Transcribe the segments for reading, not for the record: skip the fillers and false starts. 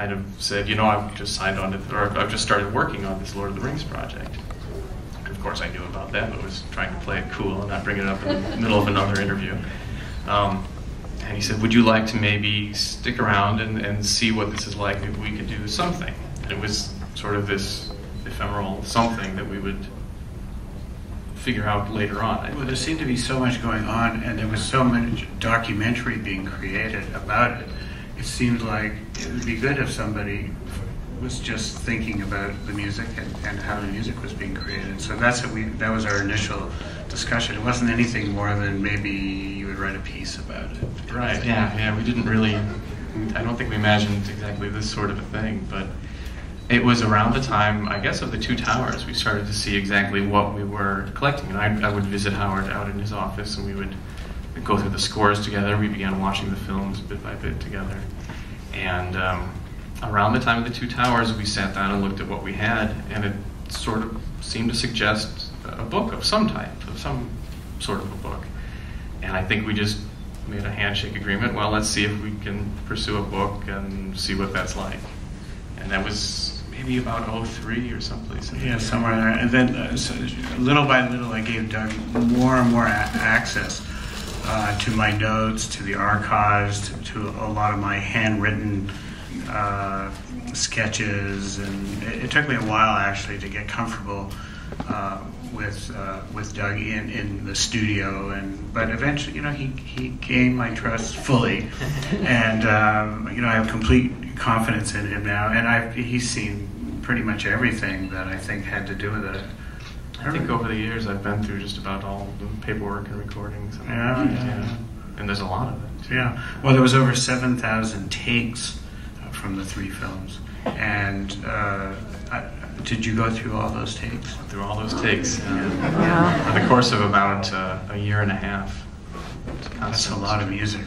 kind of said, you know, I've just signed on to, or I've just started working on this Lord of the Rings project. And of course I knew about that, but was trying to play it cool and not bring it up in the middle of another interview. And he said, would you like to maybe stick around and see what this is like if we could do something? And it was sort of this ephemeral something that we would figure out later on. Well, there seemed to be so much going on, and there was so much documentary being created about it. It seemed like it would be good if somebody was just thinking about the music and how the music was being created. So that was our initial discussion. It wasn't anything more than maybe you would write a piece about it. Right, yeah, we didn't really, I don't think we imagined exactly this sort of a thing, but it was around the time, I guess, of the Two Towers. We started to see exactly what we were collecting. And I would visit Howard out in his office, and we would go through the scores together. We began watching the films bit by bit together. And around the time of the Two Towers, we sat down and looked at what we had, and it sort of seemed to suggest a book of some type, of some sort of a book. And I think we just made a handshake agreement. Well, let's see if we can pursue a book and see what that's like. And that was maybe about 03 or someplace. Yeah, somewhere there. And then so little by little, I gave Doug more and more access to my notes, to the archives, to a lot of my handwritten sketches, and it took me a while actually to get comfortable with Doug in the studio, but eventually, you know, he gained my trust fully, and you know, I have complete confidence in him now, and he's seen pretty much everything that I think had to do with it. I think over the years I've been through just about all the paperwork and recordings. And Yeah. And there's a lot of it. Yeah. Well, there was over 7,000 takes from the 3 films, and did you go through all those takes? Through all those takes, for the course of about a year and a half. That's a lot of music.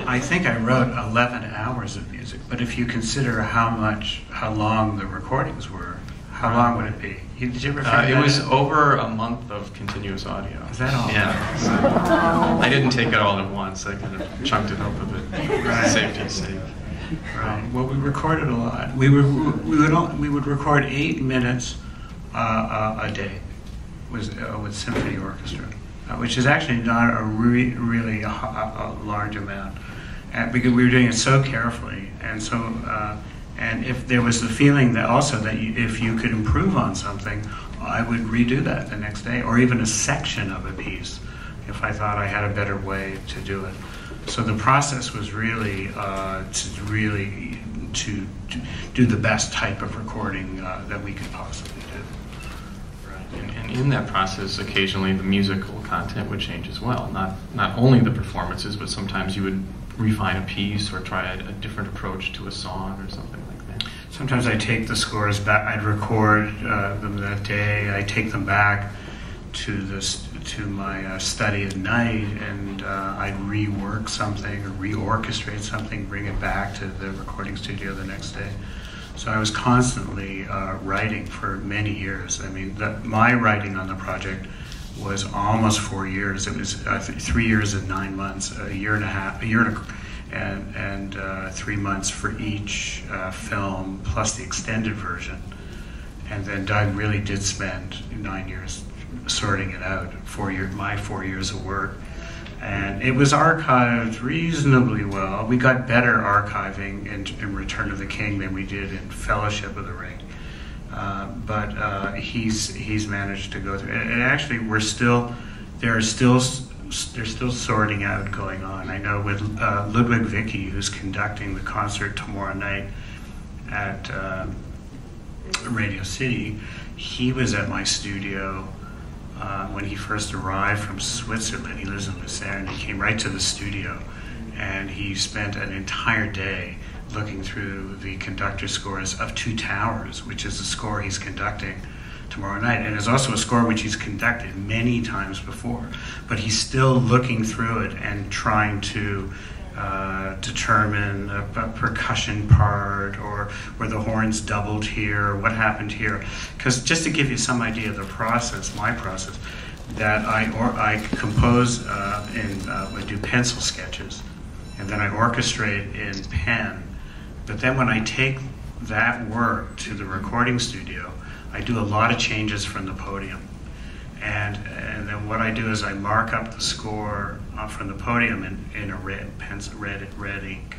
I think I wrote 11 hours of music, but if you consider how long the recordings were, how long would it be? Did you ever figure that It was out? over a month of continuous audio. Is that all? Yeah. So I didn't take it all at once. I kind of chunked it up a bit for safety's sake. Right. Well, we recorded a lot. We would record 8 minutes a day with symphony orchestra, which is actually not a really a large amount, because we were doing it so carefully, and so and if there was the feeling that also that if you could improve on something, I would redo that the next day, or even a section of a piece, if I thought I had a better way to do it. So the process was really to do the best type of recording that we could possibly do. Right. And in that process, occasionally the musical content would change as well. Not only the performances, but sometimes you would refine a piece or try a different approach to a song or something like that. Sometimes I take the scores back. I'd record them that day. I take them back to my study at night, and I'd rework something or reorchestrate something, bring it back to the recording studio the next day. So I was constantly writing for many years. I mean, my writing on the project was almost 4 years. It was 3 years and 9 months, a year and a half, and 3 months for each film, plus the extended version. And then Doug really did spend 9 years sorting it out, my 4 years of work. And it was archived reasonably well. We got better archiving in Return of the King than we did in Fellowship of the Ring. But he's managed to go through. And actually, there's still sorting out going on. I know with Ludwig Vicky, who's conducting the concert tomorrow night at Radio City, he was at my studio when he first arrived from Switzerland. He lives in Lucerne. He came right to the studio, and he spent an entire day looking through the conductor scores of Two Towers, which is the score he's conducting tomorrow night, and is also a score which he's conducted many times before. But he's still looking through it and trying to determine a percussion part, or where the horns doubled here, or what happened here. Because just to give you some idea of the process, my process, that I compose I do pencil sketches, and then I orchestrate in pen, But then when I take that work to the recording studio, I do a lot of changes from the podium. And then what I do is I mark up the score from the podium in a red pencil, red ink.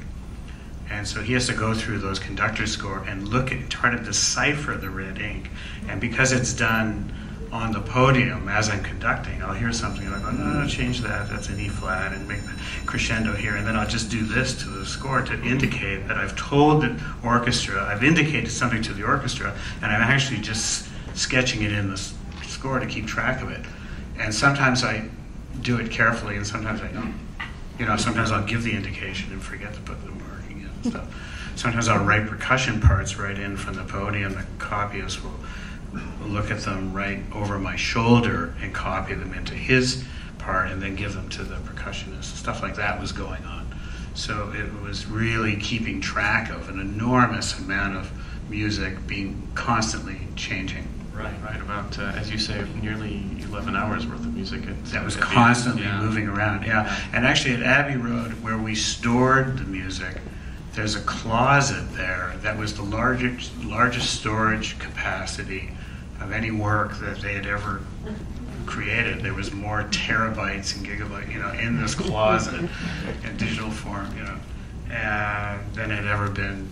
And so he has to go through those conductor score and try to decipher the red ink. And because it's done on the podium as I'm conducting, I'll hear something and I go, no, change that, that's an E flat, and make the crescendo here. And then I'll just do this to the score to indicate that I've told the orchestra, I've indicated something to the orchestra, and I'm actually just sketching it in the score to keep track of it. And sometimes I do it carefully and sometimes I don't. You know, sometimes I'll give the indication and forget to put the marking in and stuff. Sometimes I'll write percussion parts right in from the podium. The copyist will look at them right over my shoulder and copy them into his part and then give them to the percussionist. Stuff like that was going on. So it was really keeping track of an enormous amount of music being constantly changing. Right. About, as you say, nearly 11 hours worth of music. That was constantly moving around, yeah. And actually at Abbey Road, where we stored the music, there's a closet there that was the largest storage capacity of any work that they had ever created. There was more terabytes and gigabytes, you know, in this closet in digital form, you know, than had ever been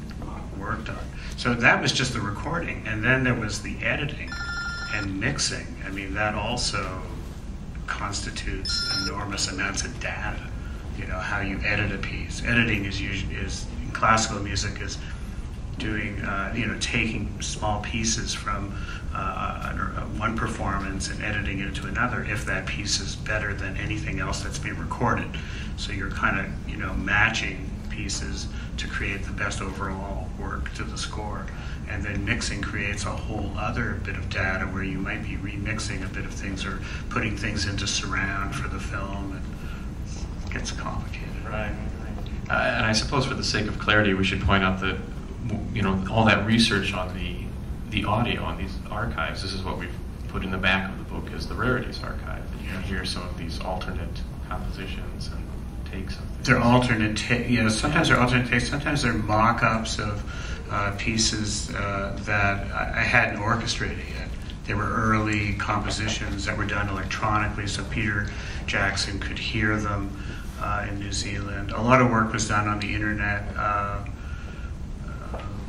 worked on. So that was just the recording, and then there was the editing and mixing. I mean, that also constitutes enormous amounts of data. You know, how you edit a piece. Editing is in classical music is doing, you know, taking small pieces from one performance and editing it to another if that piece is better than anything else that's been recorded. So you're kind of, you know, matching pieces to create the best overall work to the score. And then mixing creates a whole other bit of data where you might be remixing a bit of things or putting things into surround for the film, and it gets complicated. Right. And I suppose for the sake of clarity, we should point out that, you know, all that research on the audio on these archives, this is what we've put in the back of the book as the rarities archive. And you can hear some of these alternate compositions and takes of things. They're alternate takes, yeah, sometimes they're alternate takes, sometimes they're mock-ups of pieces that I hadn't orchestrated yet. They were early compositions that were done electronically so Peter Jackson could hear them in New Zealand. A lot of work was done on the internet.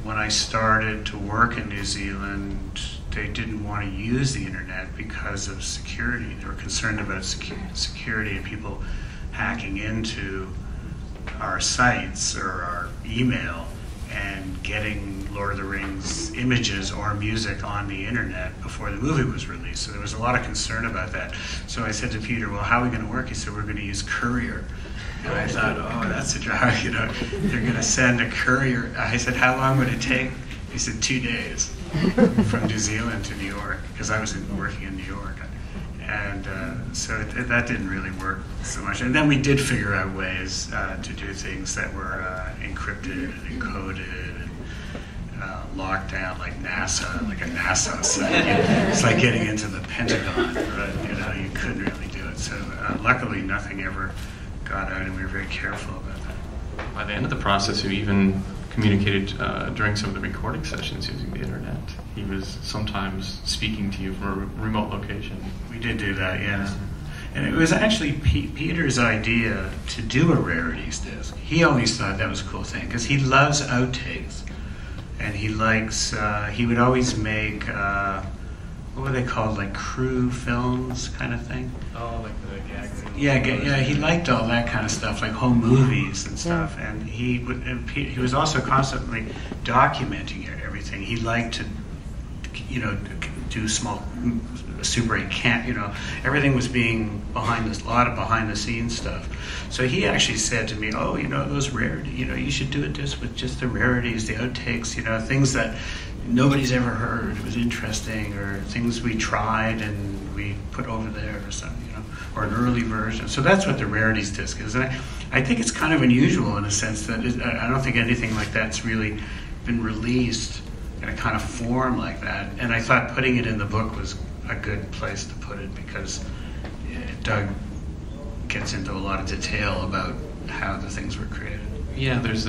When I started to work in New Zealand, they didn't want to use the internet because of security. They were concerned about security and people hacking into our sites or our email and getting Lord of the Rings images or music on the internet before the movie was released. So there was a lot of concern about that. So I said to Peter, well, how are we going to work? He said, we're going to use courier. And I thought, oh, that's a job, you know, they're going to send a courier. I said, how long would it take? He said, 2 days from New Zealand to New York, because I was working in New York. And so that didn't really work so much. And then we did figure out ways to do things that were encrypted and encoded and locked down, like NASA, like a NASA site. It's like getting into the Pentagon, but you know, you couldn't really do it. So luckily, nothing ever got out, and we were very careful about that. By the end of the process, you even communicated during some of the recording sessions using the internet. He was sometimes speaking to you from a remote location. We did do that, yes. And it was actually Peter's idea to do a rarities disc. He always thought that was a cool thing because he loves outtakes, and he likes. He would always make what were they called, like crew films, kind of thing. Oh, like the gag. Yeah. He liked all that kind of stuff, like home movies and stuff. And he was also constantly documenting everything. He liked to, you know, do small Super 8 can't, you know, everything was being a lot of behind the scenes stuff. So he actually said to me, oh, you know, those rarities, you know, you should do a disc with just the rarities, the outtakes, you know, things that nobody's ever heard. It was interesting, or things we tried and we put over there or something, you know, or an early version. So that's what the rarities disc is. And I think it's kind of unusual in a sense that I don't think anything like that's really been released in a kind of form like that. And I thought putting it in the book was a good place to put it because Doug gets into a lot of detail about how the things were created. Yeah, there's